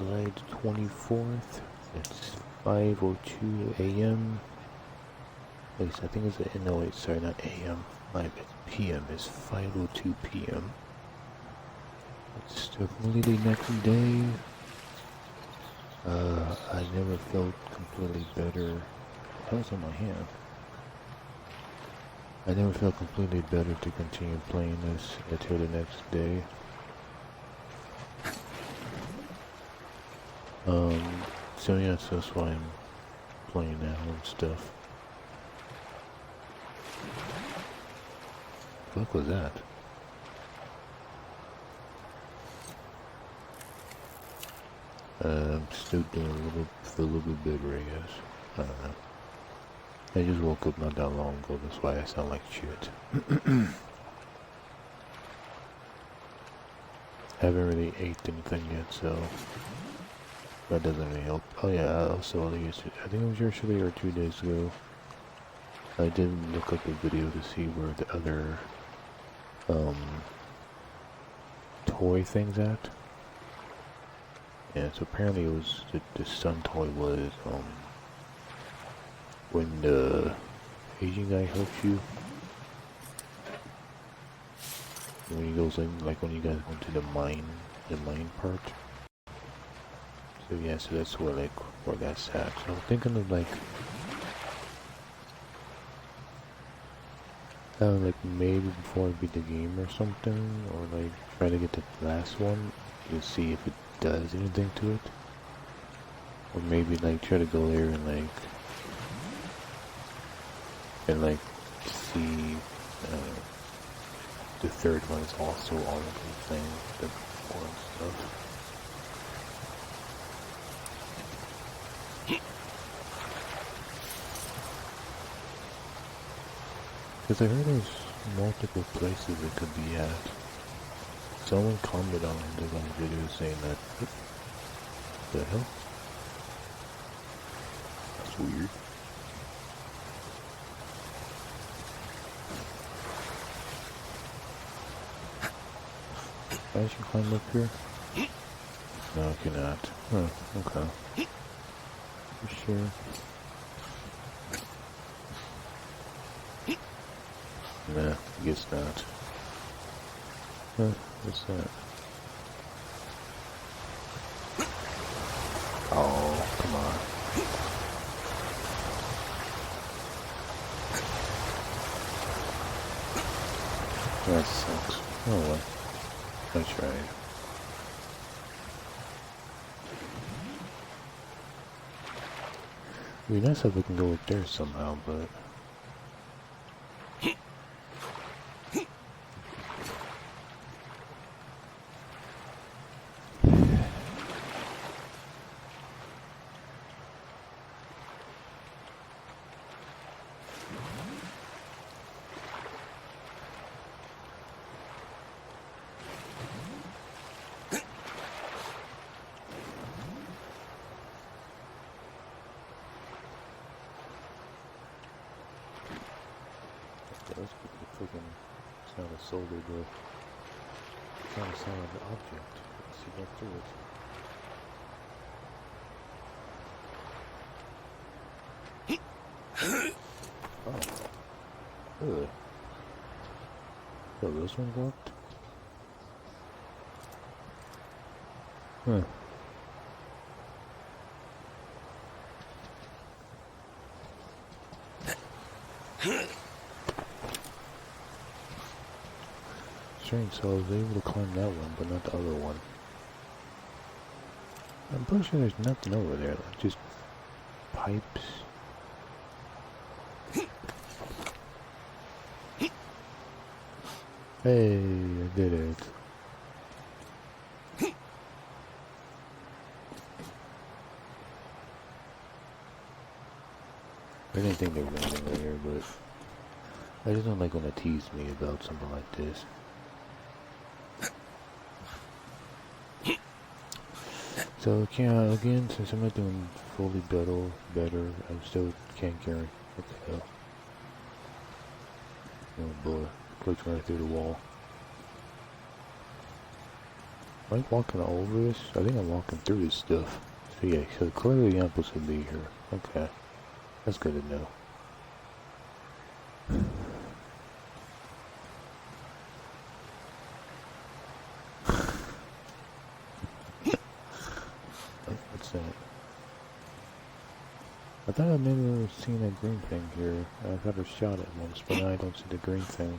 July the 24th. It's 5:02 a.m. At least I think it's no wait, sorry, not a.m. My bad. p.m. It's 5:02 p.m. It's definitely the next day. I never felt completely better. That was on my hand. I never felt completely better to continue playing this until the next day. So yes, that's why I'm playing now and stuff. What was that? I'm still doing feel a little bit better, I guess. I don't know. I just woke up not that long ago, that's why I sound like shit. Haven't really ate anything yet, so that doesn't really help. Oh yeah, also I think it was yesterday or 2 days ago, I did look up a video to see where the other toy thing's at. Yeah, so apparently it was the sun toy was when the Asian guy helps you, when he goes in, like when you guys go to the mine part. So yeah, so that's where that's at. So I'm thinking of like maybe before I beat the game or something, or like try to get the last one to see if it does anything to it, or maybe like try to go there and see the third one is also all of the thing, the before and stuff. Because I heard there's multiple places it could be at. Someone commented on the video saying that. What the hell? That's weird. I should climb up here? No, I cannot. Oh, okay. For sure. Nah, I guess not. Huh, what's that? Oh, come on. That sucks. Oh well. I tried. It'd be nice if we can go up there somehow, but... That's freaking sound of solder, the kind of sound of the object. Let's see right through it. Oh. Ugh. So this one worked? Huh. Strange, so I was able to climb that one, but not the other one. I'm pretty sure there's nothing over there, like just pipes. Hey, I did it. I didn't think there was anything there, but I just don't like when they tease me about something like this. So yeah, again, since I'm not doing fully better, I still can't carry. What the hell? Oh boy, clicked right through the wall. Am I walking all over this? I think I'm walking through this stuff. So yeah, so clearly I'm supposed to be here. Okay. That's good to know. What's that? I thought I maybe seen that green thing here. I thought I shot it once, but now I don't see the green thing.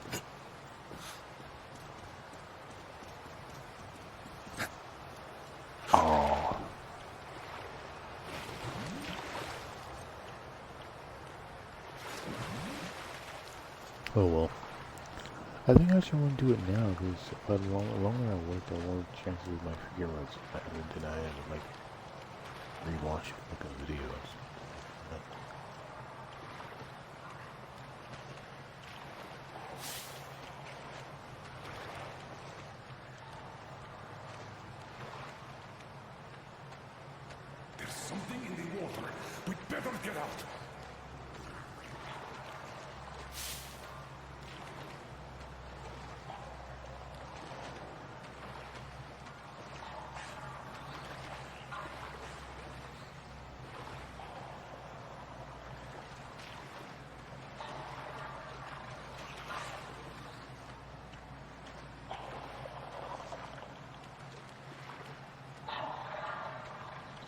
Oh. Oh well. I think I should want to do it now, because the longer I wait, the more chances my figure was then I end up like rewatching fucking videos. There's something in the water. We'd better get out.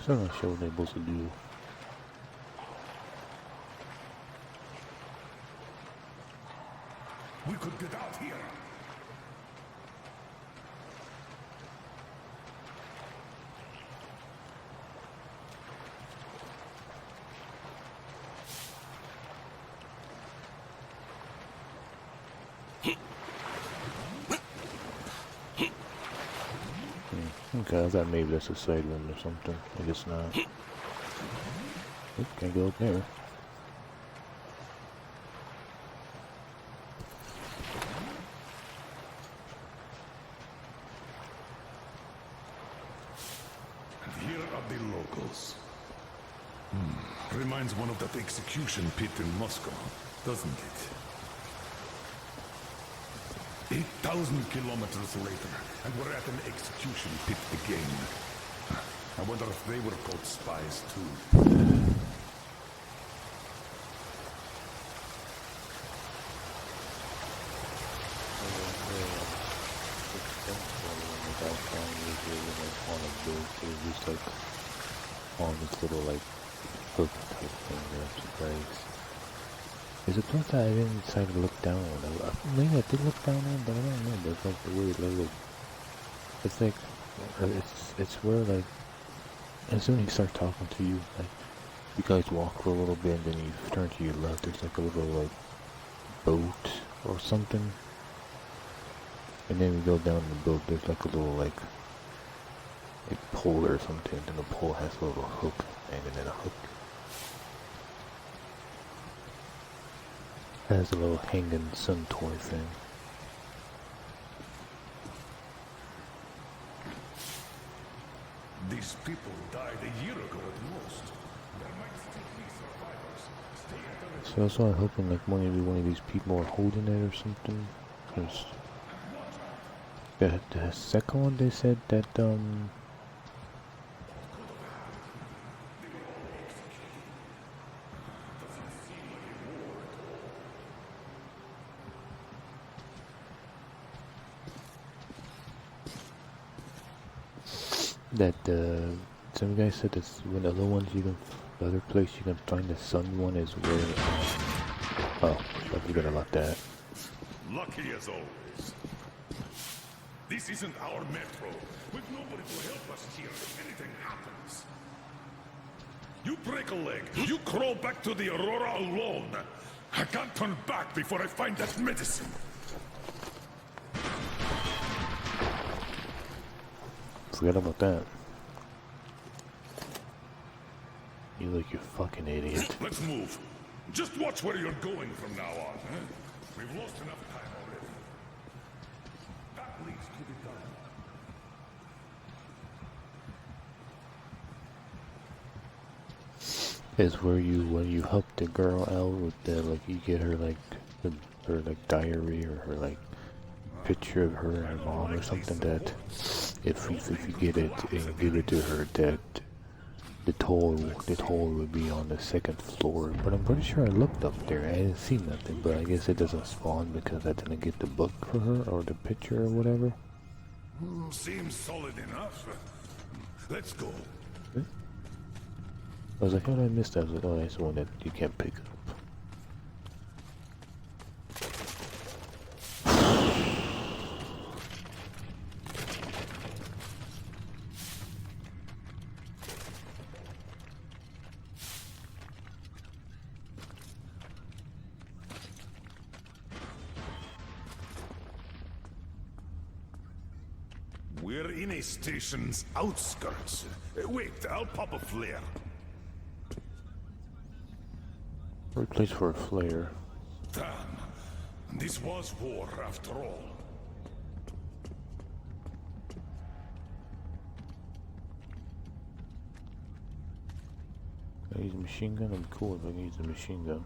So I'm not sure what they're supposed to do. We could get out here. Okay, I thought maybe that's a side room or something. I guess not. Oop, can't go up there. And here are the locals. Reminds one of that execution pit in Moscow, doesn't it? 8,000 kilometers later, and we're at an execution pit again. I wonder if they were called spies too. Just like on this little like hook type thing that I'm surprised. There's a place that I didn't decide to look down on. Maybe I did look down on, but I don't remember. It's like the weird little. It's like it's where like as soon as he starts talking to you, like you guys walk for a little bit and then you turn to your left. There's like a little like boat or something, and then we go down the boat. There's like a little like pole or something, and the pole has a little hook and then a hook. Has a little hanging sun toy thing. These people died a year ago at most. There might still be survivors. Stay at the So that's why I'm hoping like maybe one of these people are holding it or something. Cause the second one they said that some guy said this one of the other ones you can, the other place you can find the sun one is where oh, I forgot about that. Lucky as always. This isn't our metro. With nobody to help us here if anything happens. You break a leg, you crawl back to the Aurora alone. I can't turn back before I find that medicine. Forget about that. You look, you fucking idiot. Let's move. Just watch where you're going from now on. We've lost enough time already. That leads to the gun. Is where when you help the girl out with the like you get her like her like diary or her like picture of her and her mom or something that if you get it and give it to her that the toll would be on the second floor. But I'm pretty sure I looked up there. I didn't see nothing, but I guess it doesn't spawn because I didn't get the book for her or the picture or whatever. Seems solid enough. Let's go. I was like, how did I miss that? I was like, oh, that's the one that you can't pick up. We're in a station's outskirts. Wait, I'll pop a flare. Great place for a flare. Damn. This was war after all. Can I use a machine gun? I'm cool if I can use a machine gun.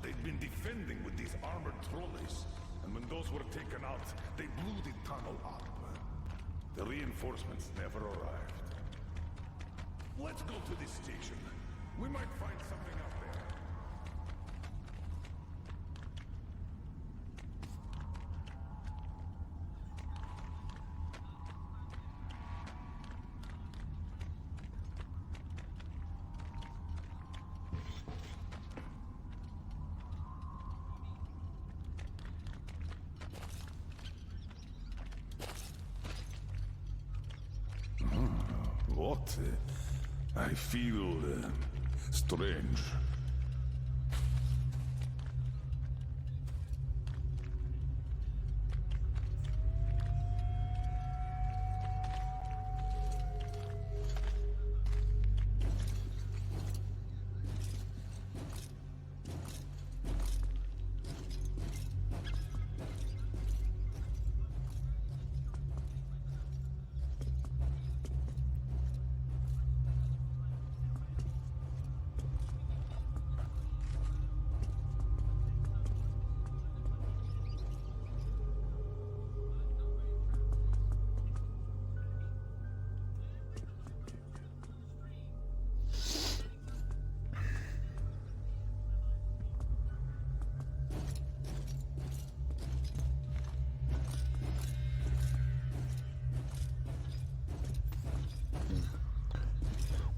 They'd been defending with these armored trolleys, and when those were taken out, they blew the tunnel up. The reinforcements never arrived. Let's go to this station. We might find something out there. What? I feel strange.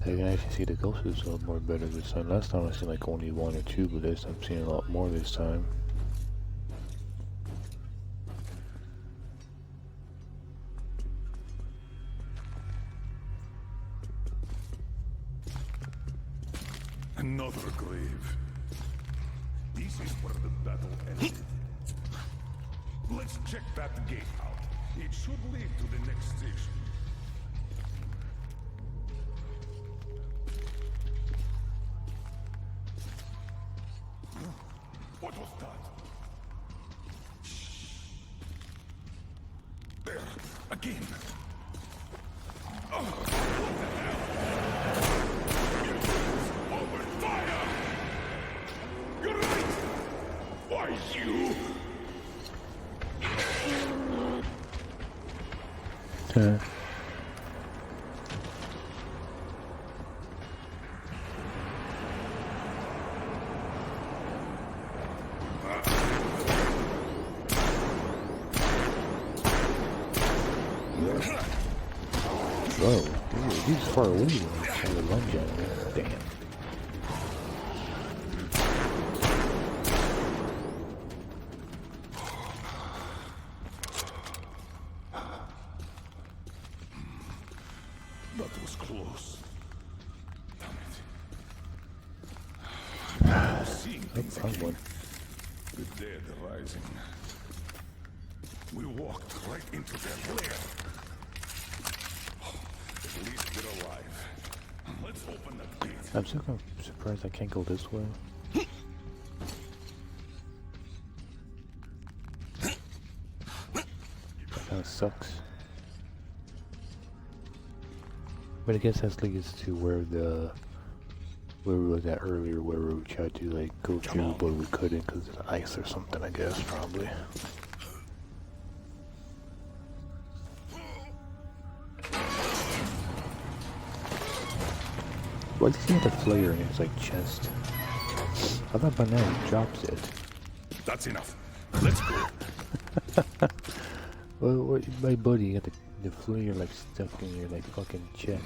I can actually see the ghosts a lot more better this time. Last time I seen like only one or two, but this I'm seeing a lot more this time. Another grave. This is where the battle ended. Let's check that gate out. It should lead to the next station. What was that? There, again. Open fire! You're right! Why you? Whoa, he's far away when I'm trying to lunge at him. Damn. That was close. Damn it. I'm seeing things Found again. one. The dead rising. We walked right into their lair. At least we're alive. Let's open that gate. I'm so surprised I can't go this way. That kinda sucks. But I guess that leads to where the where we was at earlier, where we tried to like go through, but we couldn't because of the ice or something, I guess, probably. Why does he have the flare in his like chest? I thought by now he drops it. That's enough. Let's go. Well, my buddy, you got the flare like stuck in your like fucking chest.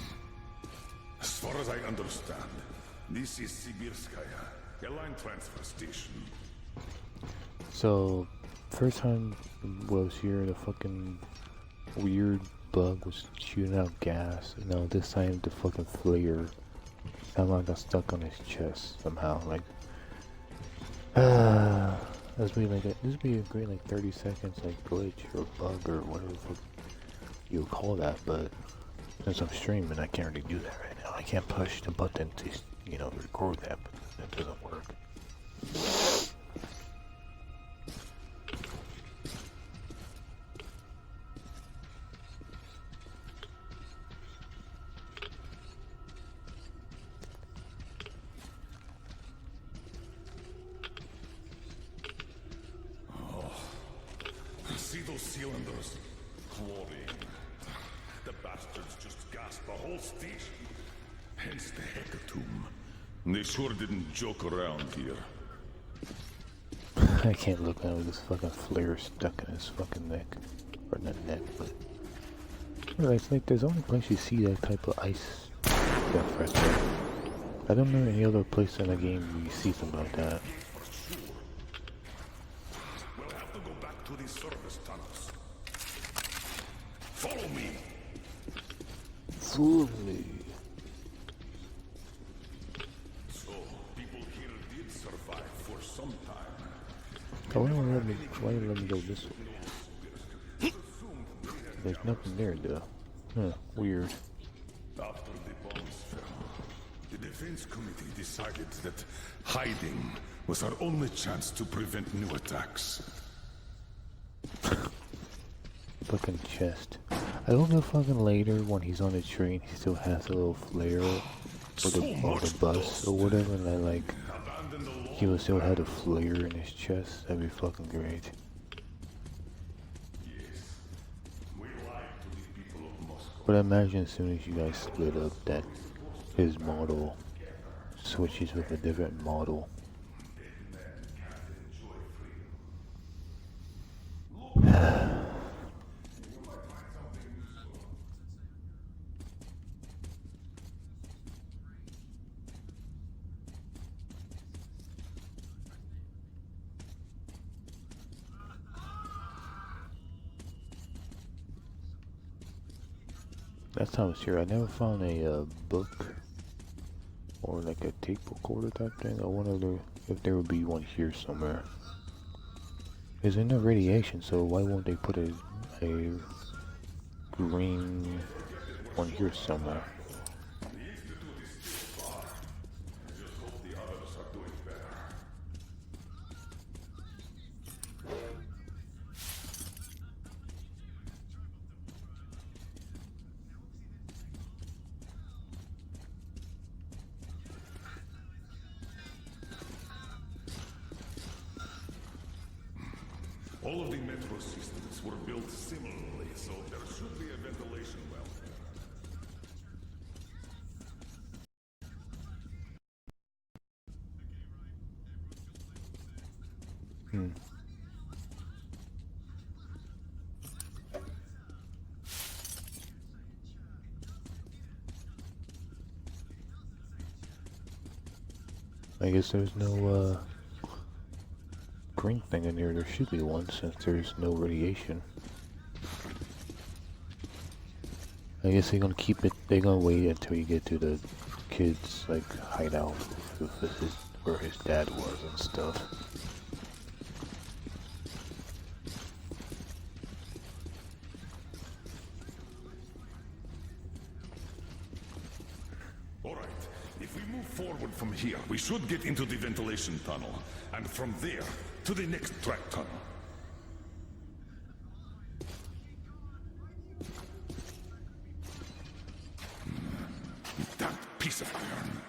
As far as I understand, this is Sibirskaya, a line transfer station. So, first time I was here, the fucking weird bug was shooting out gas. You know, this time the fucking flare somehow got stuck on his chest somehow. Like, this would be a great like 30 seconds like glitch or bug or whatever the fuck you would call that. But since I'm streaming, I can't really do that right now. I can't push the button to, you know, record that, but that doesn't work. See those cylinders? Chlorine. The bastards just gassed the whole station. Hence the hecatomb. They sure didn't joke around here. I can't look at it with this fucking flare stuck in his fucking neck. Or not neck, but... Well, it's like there's only place you see that type of ice stuff right there. I don't know any other place in the game where you see something like that. We'll have to go back to these service tunnels. Follow me. Follow me. So, people here did survive for some time. Oh, why don't you let me go this way? There's nothing there though. Huh, weird. After the bombs fell, the defense committee decided that hiding was our only chance to prevent new attacks. Fucking chest. I don't know fucking later when he's on the train he still has a little flare or the bus or whatever, and I like he will still have a flare in his chest. That'd be fucking great. But I imagine as soon as you guys split up that his model switches with a different model. Last time I was here, I never found a book or like a tape recorder type thing. I wonder if there would be one here somewhere. There's no radiation, so why won't they put a green one here somewhere? All of the metro systems were built similarly, so there should be a ventilation well. I guess there's no green thing in here. There should be one since there's no radiation. I guess they're gonna keep it. They're gonna wait until you get to the kid's like hideout where his dad was and stuff. Alright, if we move forward from here, we should get into the ventilation tunnel, and from there, to the next track tunnel. That piece of iron.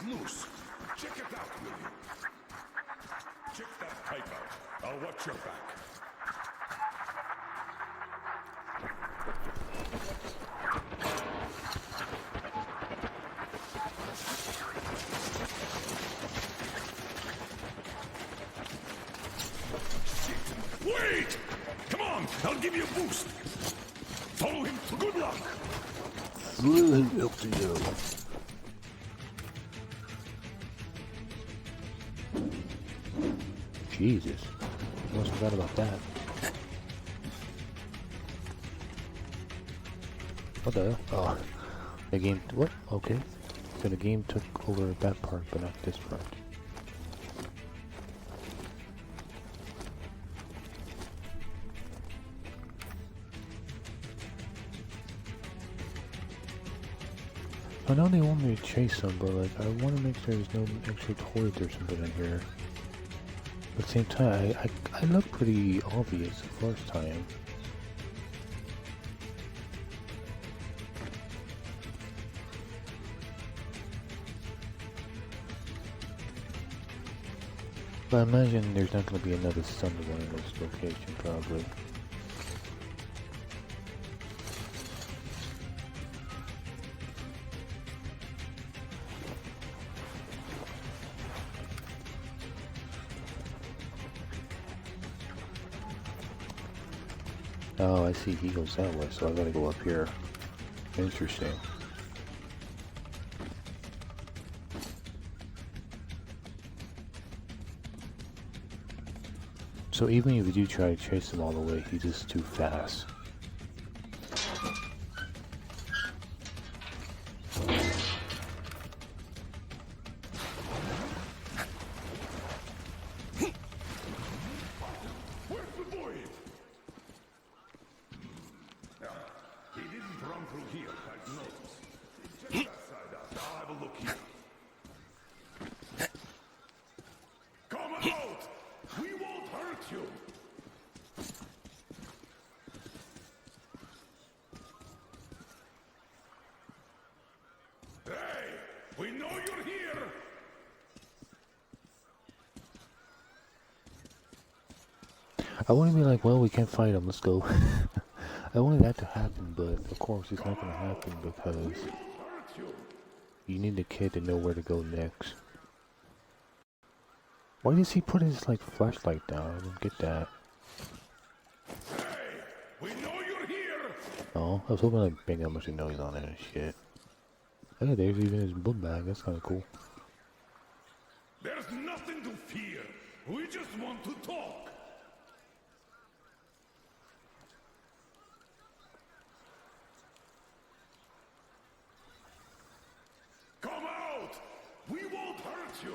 is loose. Check it out, will you? Check that pipe out. I'll watch your back. Wait! Come on, I'll give you a boost. Follow him. Good luck. Up to you. Jesus. I almost forgot about that. What the hell? Oh. The game... What? Okay. So the game took over that part, but not this part. I know they want me to chase them, but like, I want to make sure there's no extra toys or something in here. At the same time, I look pretty obvious the first time. But I imagine there's not going to be another Sunday one in this location, probably. Oh, I see. He goes that way, so I gotta go up here. Interesting. So even if you do try to chase him all the way, he's just too fast. We know you're here! I want to be like, well, we can't fight him, let's go. I wanted that to happen, but of course it's not going to happen because you need the kid to know where to go next. Why does he put his, like, flashlight down? I don't get that. Hey, we know you're here! Oh, I was hoping like bang how much noise on it and shit. Hey, there's even his book bag, that's kinda cool. There's nothing to fear. We just want to talk. Come out! We won't hurt you!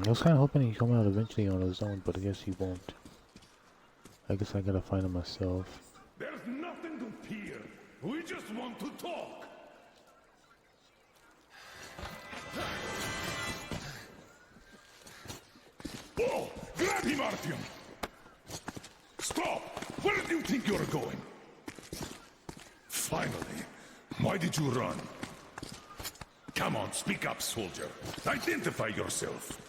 I was kinda hoping he'd come out eventually on his own, but I guess he won't. I guess I gotta find him myself. There's nothing to fear. We just want to talk. Whoa! Grab him, Artyom! Stop! Where do you think you're going? Finally. Why did you run? Come on, speak up, soldier. Identify yourself.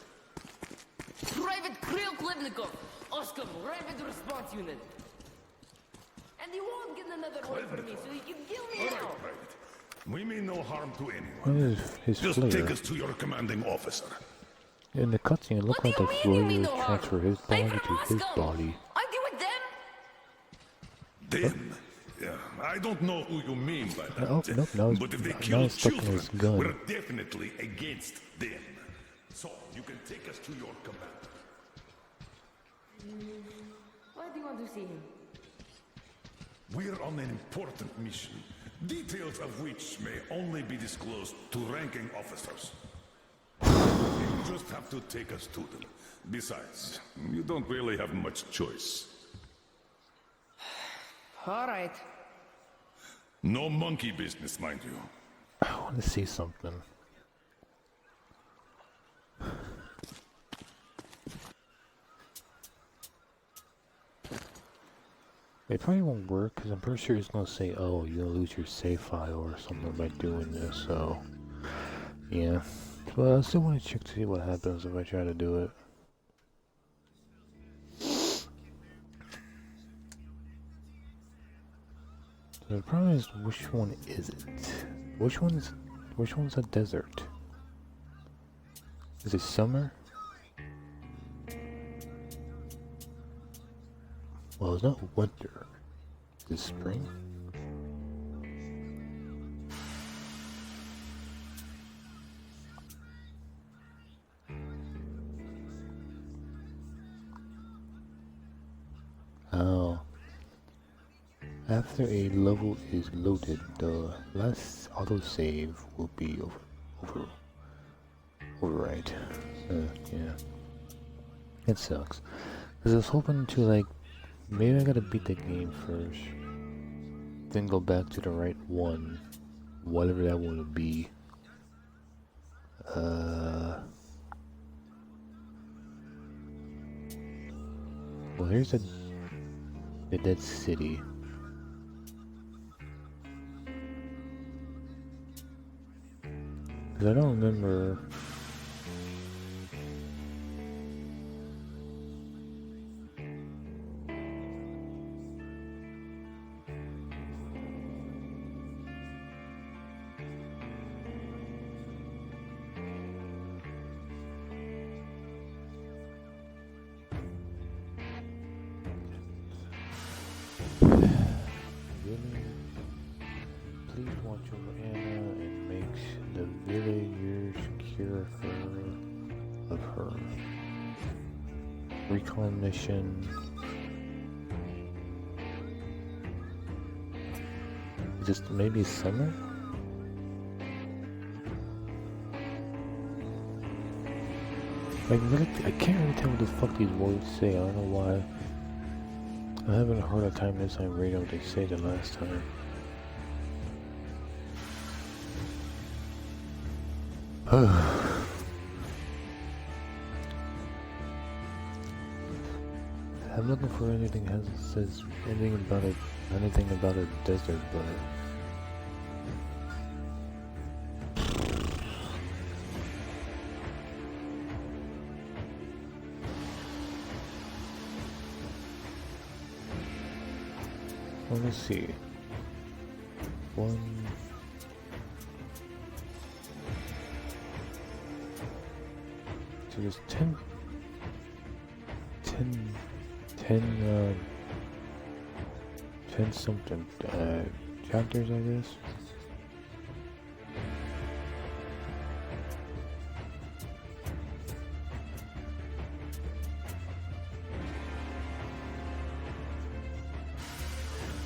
Private Kirill Klebnikov, Oscar, Rapid Response Unit. And you won't get another word from me, so you can kill me All now. right, Private. We mean no harm to anyone. What is his Just flare? take us to your commanding officer. In the cutscene, it looked What like do the you mean you mean flare no harm? transferred his I'm body from to his Moscow. body. Aren't you with them? Them? Yeah, I don't know who you mean by that. Oh, nope, now but if they now kill he's stuck in children, his gun. we're definitely against them. So, you can take us to your commander. Why do you want to see him? We're on an important mission, details of which may only be disclosed to ranking officers. You just have to take us to them. Besides, you don't really have much choice. All right. No monkey business, mind you. I want to see something. It probably won't work because I'm pretty sure it's gonna say, "Oh, you're gonna lose your save file or something by doing this." So Yeah. Well, I still want to check to see what happens if I try to do it. So the problem is, which one is it? Which one's a desert? Is it summer? Well, it's not winter. It's spring. Oh. After a level is loaded, the last autosave will be override. Yeah. It sucks. Cause I was hoping to like, maybe I gotta beat the game first, then go back to the right one, whatever that one would be. Well, here's the dead city. Cause I don't remember. Please watch over Anna and makes the villagers cure her of her recon mission. Just maybe summer? Like, really, I can't really tell what the fuck these words say. I don't know why. I haven't heard a time this on radio they say the last time. I'm looking for anything that says anything about a desert, but well, let's see. So there's 10 something chapters, I guess.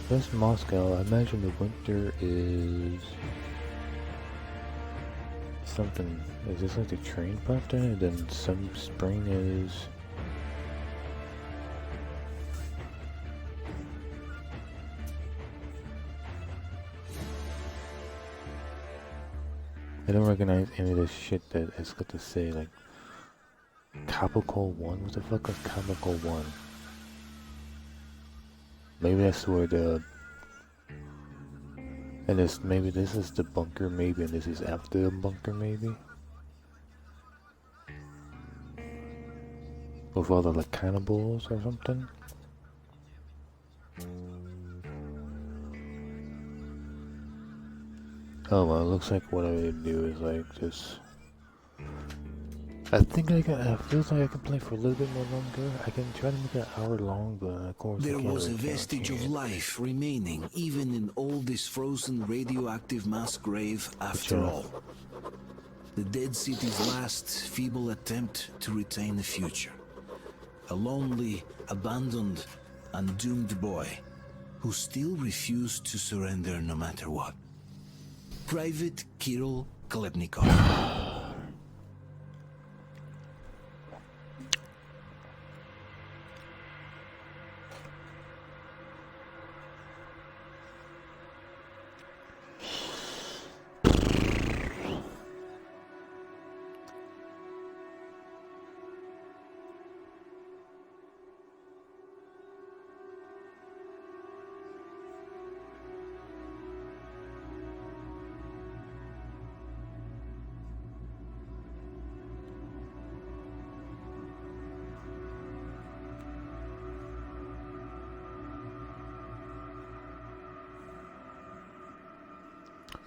That's Moscow. I imagine the winter is something. Is this like the train pattern? And then some spring is. I don't recognize any of this shit that it's got to say, like Capital 1. What the fuck is Capital 1? Maybe that's where the. And maybe this is the bunker, maybe, and this is after the bunker, maybe. With all the like cannibals or something. Oh well, it looks like what I would do is like just. I think it feels like I can play for a little bit more longer. I can try to make it an hour long, but of course there I can't was a really vestige of life remaining even in all this frozen radioactive mass grave after Sure. all. The dead city's last feeble attempt to retain a future. A lonely, abandoned, and doomed boy who still refused to surrender no matter what. Private Kirill Khlebnikov.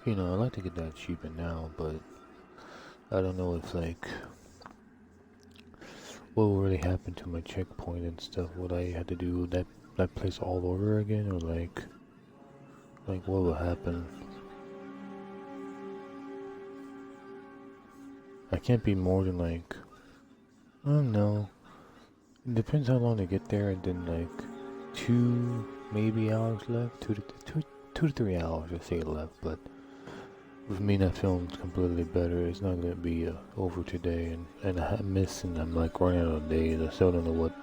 You know, I like to get that achievement now, but I don't know if like what will really happen to my checkpoint and stuff. Would I have to do that place all over again, or like what will happen? I can't be more than like, I don't know. It depends how long to get there, and then like 2 maybe hours left, 2 to 3 hours I say left. But with me not feeling completely better, it's not gonna be over today, and I'm missing. I'm like running out of days. I still don't know what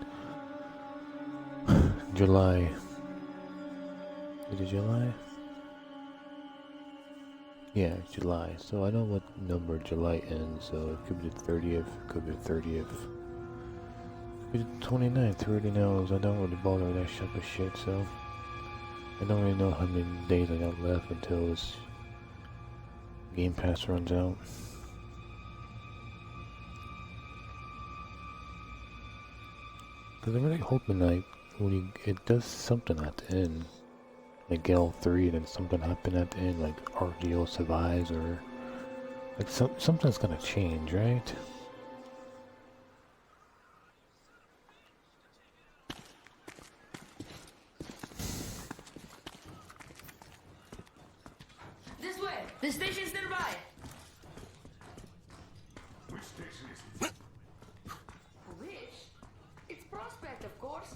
July. Is it July? Yeah, July. So I know what number July ends. So it could be the 30th. It could be the 30th. It could be the 29th. Who really knows? I don't really bother with that type of shit. So I don't really know how many days I got left until this Game Pass runs out. Because I'm really hoping like when it does something at the end, like get all 3 and then something happen at the end, like RDO survives, or like something's gonna change, right? This way! The station's nearby! Which station is it? Which? It's Prospect, of course.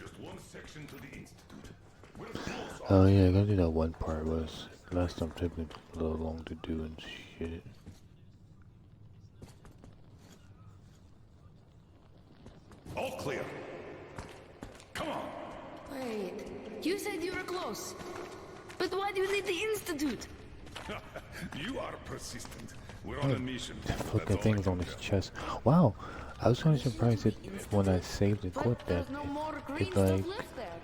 Just one section to the Institute. We're close. Oh yeah, I gotta do that one part. Was last time took me a little long to do and shit. All clear. Come on. Wait, you said you were close. But why do you need the Institute? You are persistent. We're on a mission. Fucking things on his chest. Wow, I was kind of surprised that when I saved and quit But that, there's no more green it stuff like left there.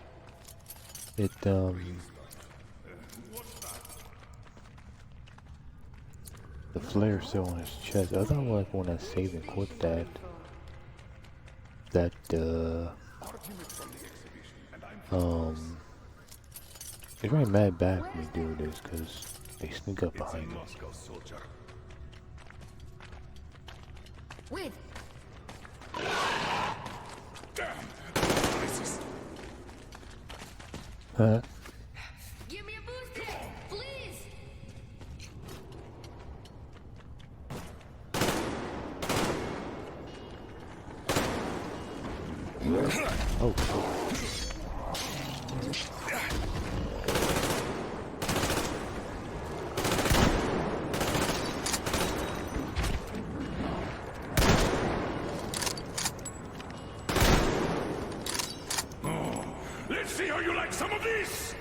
the flare still on his chest. I thought like when I saved and quit that it's very mad back when we do this because they sneak up behind me. Moscow, soldier. Wait, Damn! This Huh? give me a boost hit, please! Oh, Let's see how you like some of this!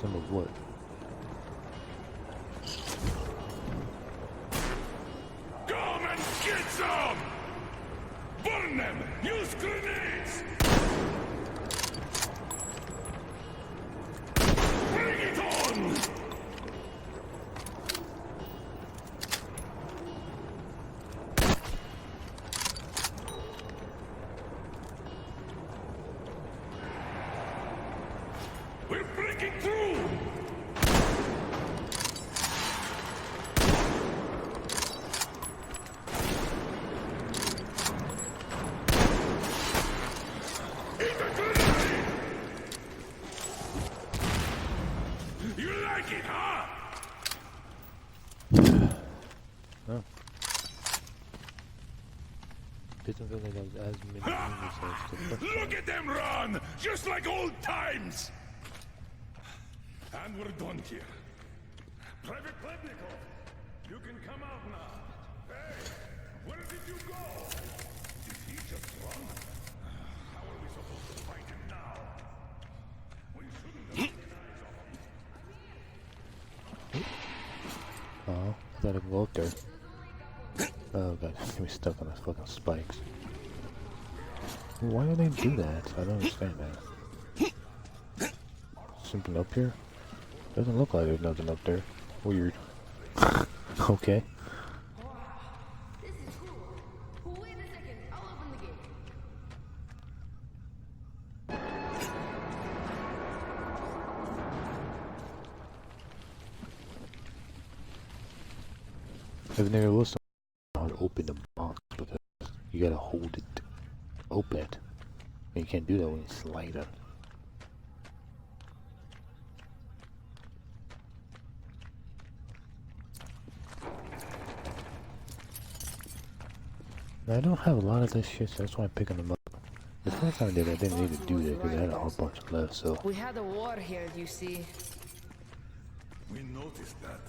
some of what? Come and get some! Burn them! Use grenades! Bring it on! We're breaking through! Eat the grenade! You like it, huh? Oh. Didn't feel like I was as many enemies as the Look at them run! Just like old times! And we're done here. Private Plebnikov, you can come out now. Hey, where did you go? Did he just run? How are we supposed to fight him now? We shouldn't have taken eyes off him. Oh, gotta go up there. Oh god, I'm gonna be stuck on those fucking spikes. Why do they do that? I don't understand that. Something up here? Doesn't look like there's nothing up there. Weird. Okay. This is cool. Wait a second, I'll If there was how to open the box, because you gotta hold it to open it. And you can't do that when you slide it. I don't have a lot of this shit, so that's why I'm picking them up. The first time I did, I didn't need to do that because I had a whole bunch left, so. We had a war here, you see. We noticed that.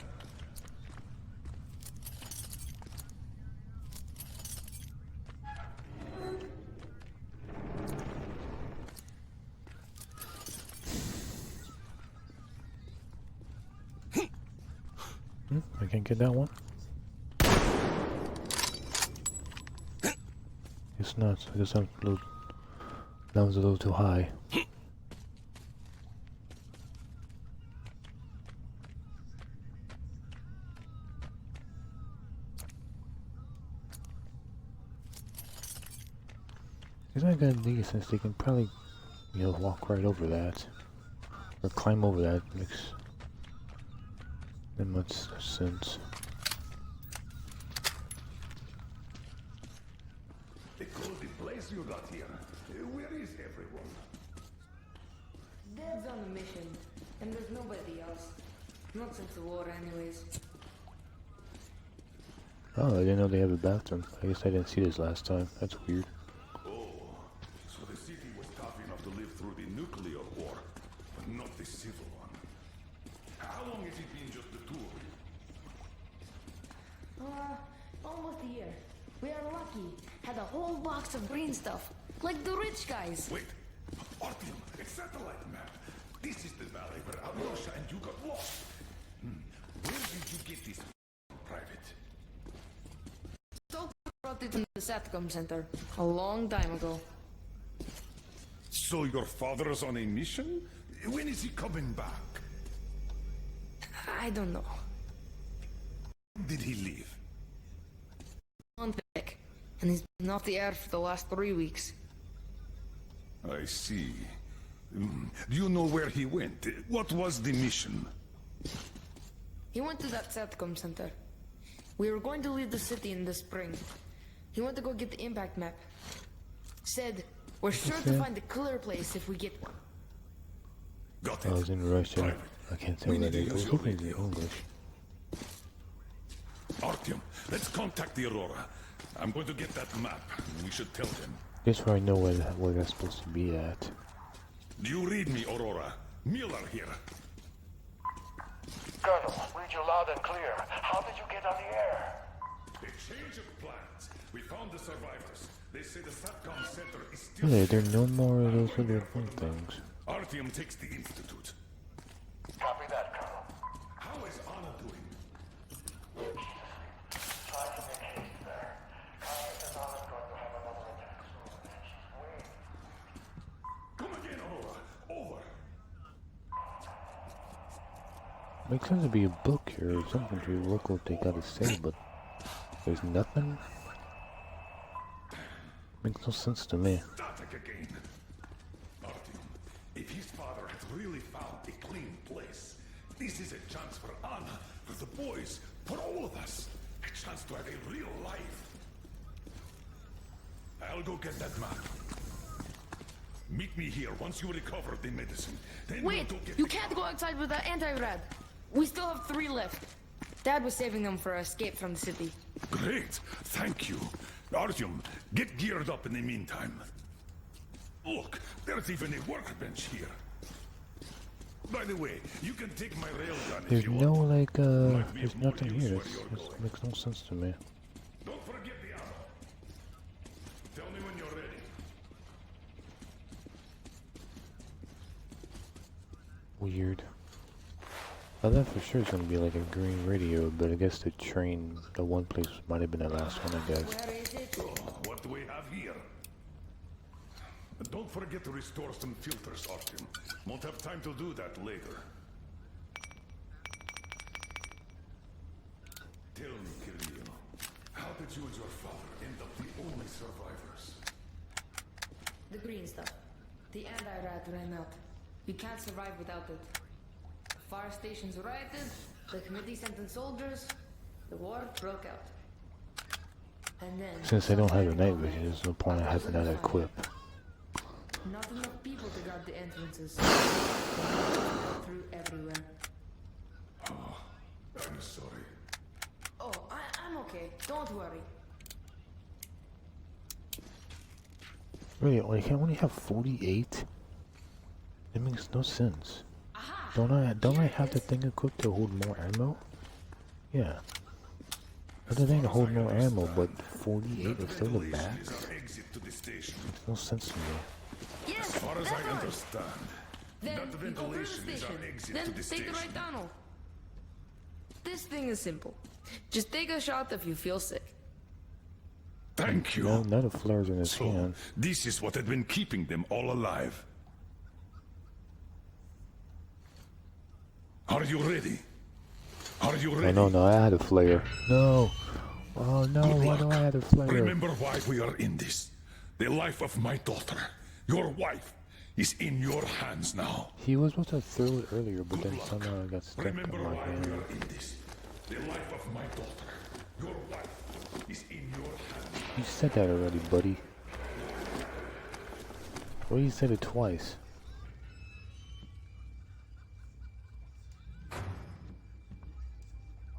I can't get that one. It's nuts. I guess I'm a little, that was a little too high. Because I got these, since they can probably, you know, walk right over that. Or climb over that. Makes that much sense. A cozy place you got here. Where is everyone? Dad's on a mission, and there's nobody else. Not since the war, anyways. Oh, I didn't know they have a bathroom. I guess I didn't see this last time. That's weird. So the city was tough enough to live through the nuclear war, but not the civil one. How long has it been just the two of you? Almost a year. We are lucky. Had a whole box of green stuff. Like the rich guys. Wait, Artyom, a satellite map. This is the valley where Alyosha and you got lost. Where did you get this, Private? Stoker brought it in the SATCOM center a long time ago. So your father's on a mission? When is he coming back? I don't know. Did he leave? On back. And he's been off the air for the last 3 weeks. I see. Do you know where he went? What was the mission? He went to that SATCOM center. We were going to leave the city in the spring. He went to go get the impact map. Said, we're sure to find a clear place if we get one. Got I it. was in Russia. Private. I can't tell We that need to I was use hoping your it's radio. English. Artyom, let's contact the Aurora. I'm going to get that map. We should tell them. Just where I know where that's supposed to be at. Do you read me, Aurora? Miller here. Colonel, read you loud and clear. How did you get on the air? A change of plans. We found the survivors. They say the SATCOM center is still Yeah, there are no more of those other fun things. Artyom takes the Institute. Copy that, Colonel. How is Anna doing? Try to make haste there. Kaya says Anna's going to have another attack soon, and she's waiting. Come again, Aurora. Over. Makes sense to be a book here or something to look what they gotta say, but there's nothing. Makes no sense to me. Static again. Artyom, if his father had really found a clean place, this is a chance for Anna, for the boys, for all of us. A chance to have a real life. I'll go get that map. Meet me here once you recover the medicine. Then Wait! we'll go get You the can't car. go outside with that anti-rad. We still have 3 left. Dad was saving them for our escape from the city. Great, thank you. Artyom, get geared up in the meantime. Look, there's even a workbench here. By the way, you can take my railgun if There's you no want. like Might be there's of more nothing use here. where you're This going. makes no sense to me. Don't forget the ammo. Tell me when you're ready. Weird. I thought for sure it's gonna be like a green radio, but I guess the train, the one place might have been the last one, I guess. Where is it? Oh, what do we have here? Don't forget to restore some filters, Artyom. Won't have time to do that later. Tell me, Kirill, how did you and your father end up the only survivors? The green stuff. The anti-rad ran out. We can't survive without it. The fire station's rioted, the committee sent in soldiers. The war broke out. And then Since I don't have the night vision, there's no point in having that equipped. not enough people to guard the entrances. Through everywhere. I'm sorry. Oh, I'm okay. Don't worry. Really, like, I only have 48? That makes no sense. Don't I have the thing equipped to hold more ammo? Yeah. Other thing to hold more ammo, but 48 is still the max? Is our exit to the station. Makes no sense to me. Yes, As far as that I one. understand, Then that you go through the ventilation is station. our exit Then to the take the station. right tunnel. This thing is simple. Just take a shot if you feel sick. Thank you. No, none of flares in his So, hand. this is what had been keeping them all alive. Are you ready? Are you ready? Oh no, I had a flare. No. Oh no, Good why do luck. I have a flare? Remember why we are in this. The life of my daughter, your wife, is in your hands now. He was supposed to throw it earlier, but Good then luck. somehow I got stuck Remember on my why we hand. are in this. The life of my daughter, your wife, is in your hands. You said that already, buddy. Well, you said it twice.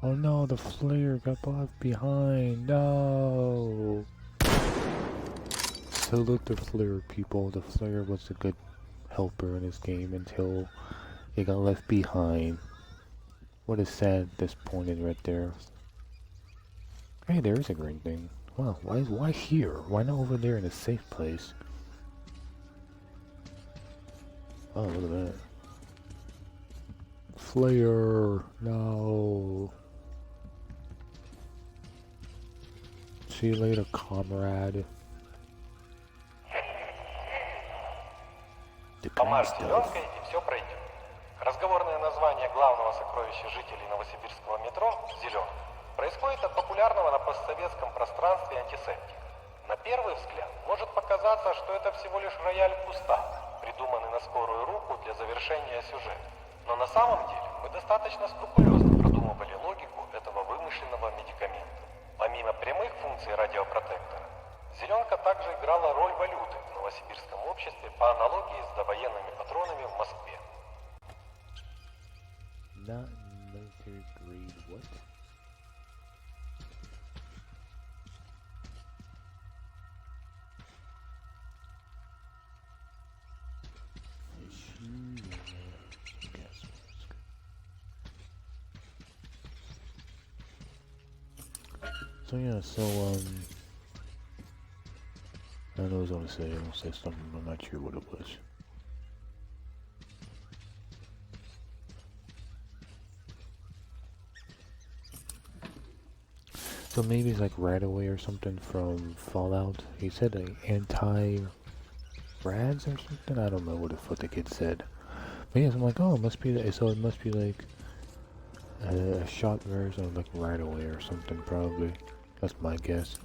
Oh no, the flare got left behind. No. Salute the flare, people. The flare was a good helper in this game until it got left behind. What a sad disappointed right there. Hey, there is a green thing. Wow, why here? Why not over there in a safe place? Oh, look at that. Flare! No. See you later, comrade. The Помажь stuff. зеленкой, и все пройдет. Разговорное название главного сокровища жителей новосибирского метро «Зеленка» происходит от популярного на постсоветском пространстве антисептика. На первый взгляд может показаться, что это всего лишь рояль Куста, придуманный на скорую руку для завершения сюжета. Но на самом деле мы достаточно скрупулезно продумывали логику этого вымышленного медикамента. Помимо прямых функций радиопротектора, зеленка также играла роль валюты в новосибирском обществе по аналогии с довоенными патронами в Москве. Not military grade what? So yeah, I know what I was gonna say. I was gonna say something, but I'm not sure what it was. So maybe it's like Radaway or something from Fallout. He said like anti-rads or something. I don't know what the fuck the kid said. But yes, I'm like, oh, it must be that. So it must be like a shot version of like Radaway or something, probably. That's my guess.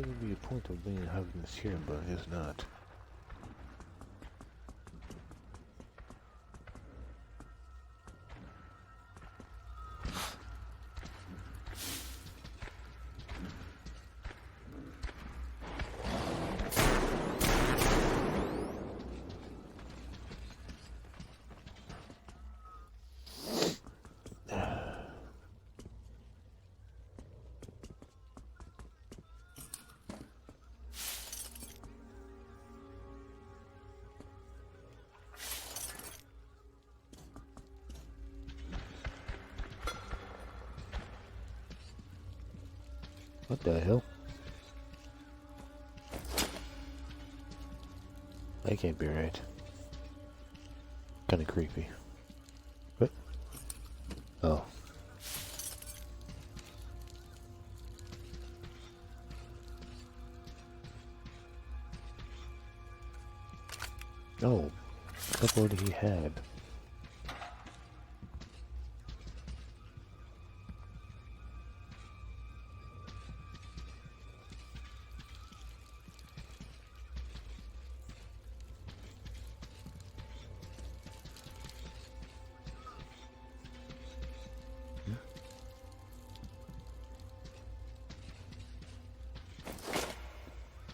There would be a point of being having this here, but it's not. What the hell? That can't be right. Kinda creepy. What? Oh. Oh. Look what he had.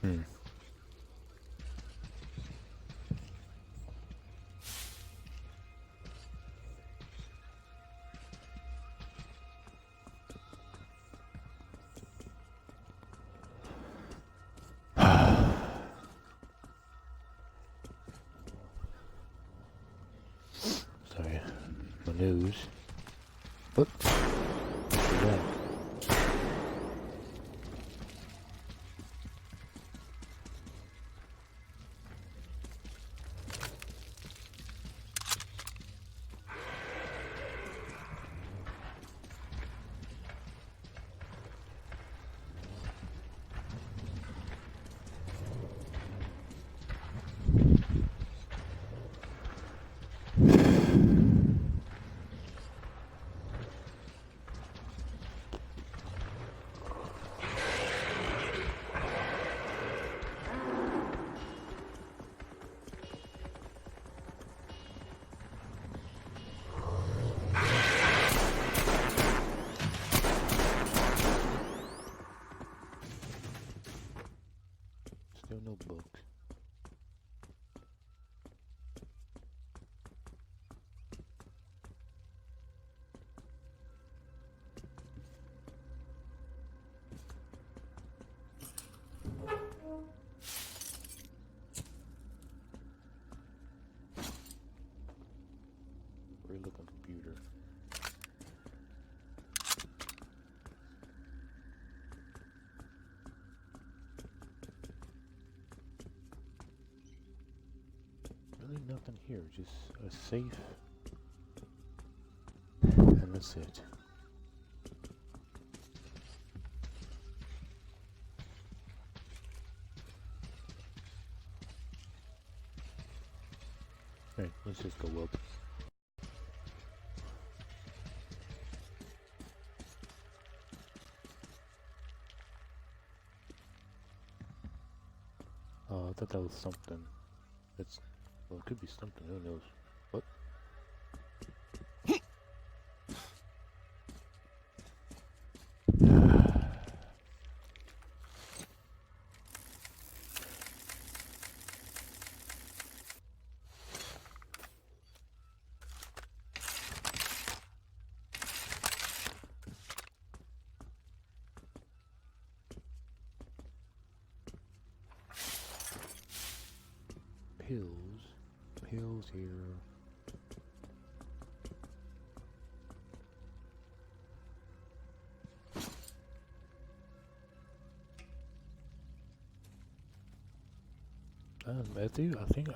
Hmm. Sorry, my nose. What? What's that? Still no books. We're looking computer. Really nothing here, just a safe, and that's it. Alright, let's just go up. Oh, I thought that was something. It's, well, it could be something, who knows. What? Pills here.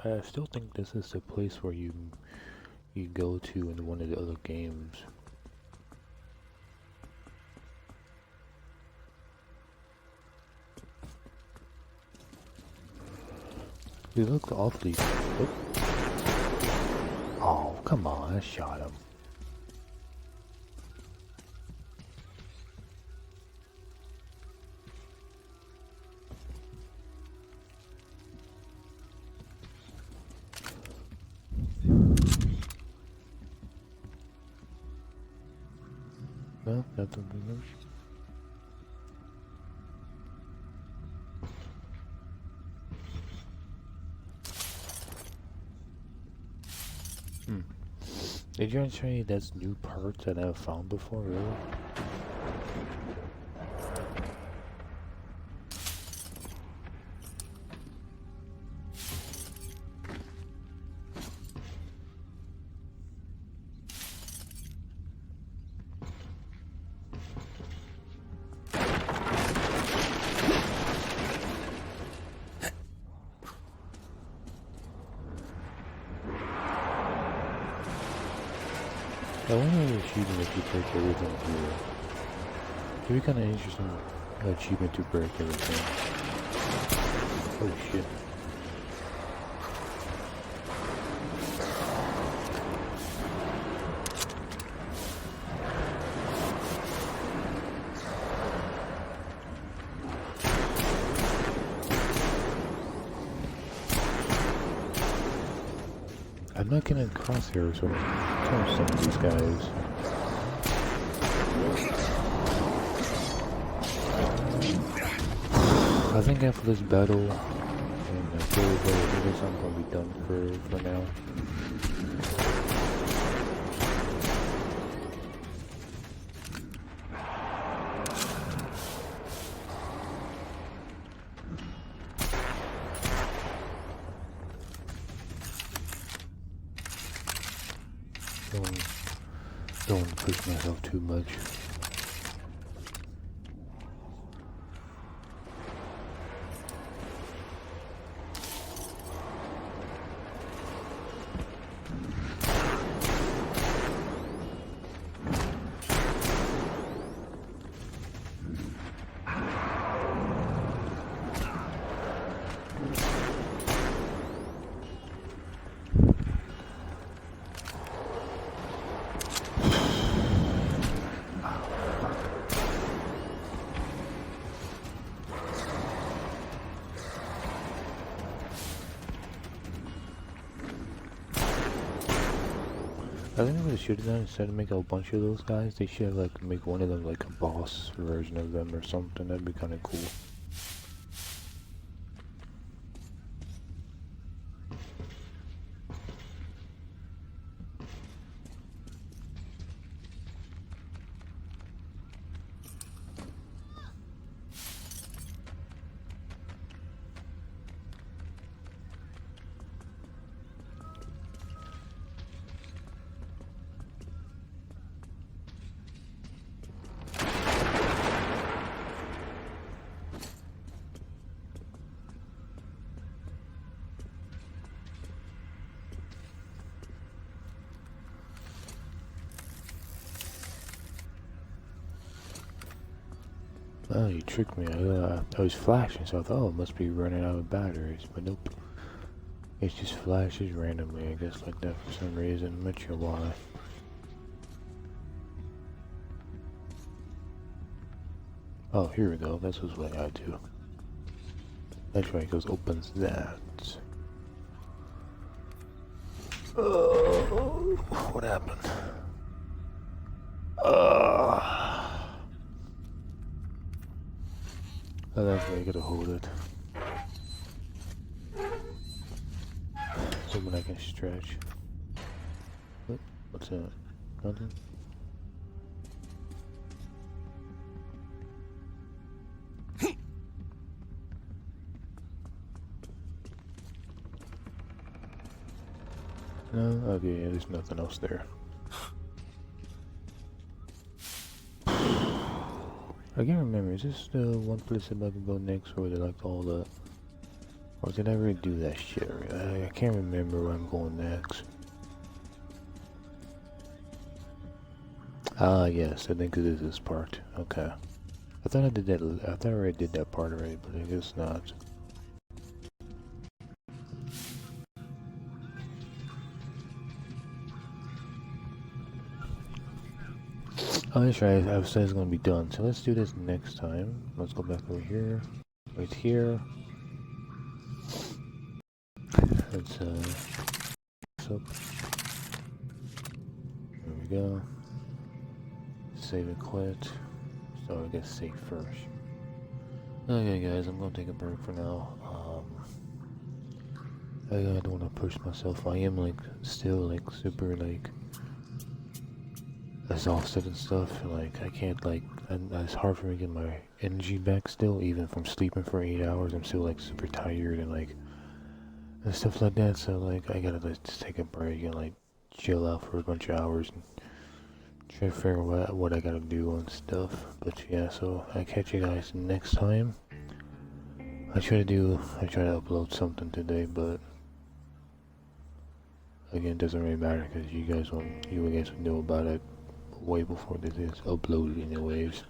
I still think this is the place where you go to in one of the other games. He looks awfully. Oh, come on! I shot him. No, nothing to do. Did you show you that's new parts that I've found before, really? I wonder if achievement if you break everything here. It'd be kinda interesting achievement to break everything. Holy shit. I'm not getting crosshairs or some of these guys. I think after this battle, and I feel that I guess I'm gonna be done for now. Don't push myself too much. I think what they should have done, instead of make a bunch of those guys, they should have like make one of them like a boss version of them or something. That'd be kind of cool. Oh, you tricked me. I was flashing, so I thought, oh, it must be running out of batteries, but nope. It just flashes randomly, I guess, like that for some reason. I'm not sure why. Oh, here we go. That's what I do. That's right, it goes opens that. Oh, what happened? Oh, that's why I gotta hold it. So when I can stretch. What's that? Nothing? No? Okay, yeah, there's nothing else there. I can't remember, is this the one place that I can go next where they like all the... Or did I already do that shit? I can't remember where I'm going next. Ah, yes, I think it is this part. Okay. I thought I did that, I thought I already did that part already, but I guess not. Oh, that's right, I said it's gonna be done, so let's do this next time. Let's go back over here, right here. Let's, so there we go. save and quit. So I guess save first. Okay guys, I'm gonna take a break for now. I don't want to push myself. I am like still like super like exhausted and stuff. Like I can't like, and it's hard for me to get my energy back still, even from sleeping for 8 hours. I'm still like super tired and like and stuff like that. So like I gotta like, just take a break and like chill out for a bunch of hours and try to figure out what I gotta do and stuff. But yeah, so I catch you guys next time. I try to upload something today, but again, it doesn't really matter because you guys will know about it way before this is uploaded anyways.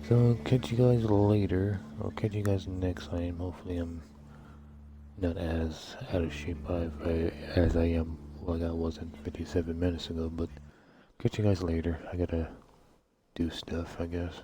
So catch you guys later. I'll catch you guys next time. Hopefully I'm not as out of shape as I am like I wasn't 57 minutes ago, but catch you guys later. I gotta do stuff, I guess.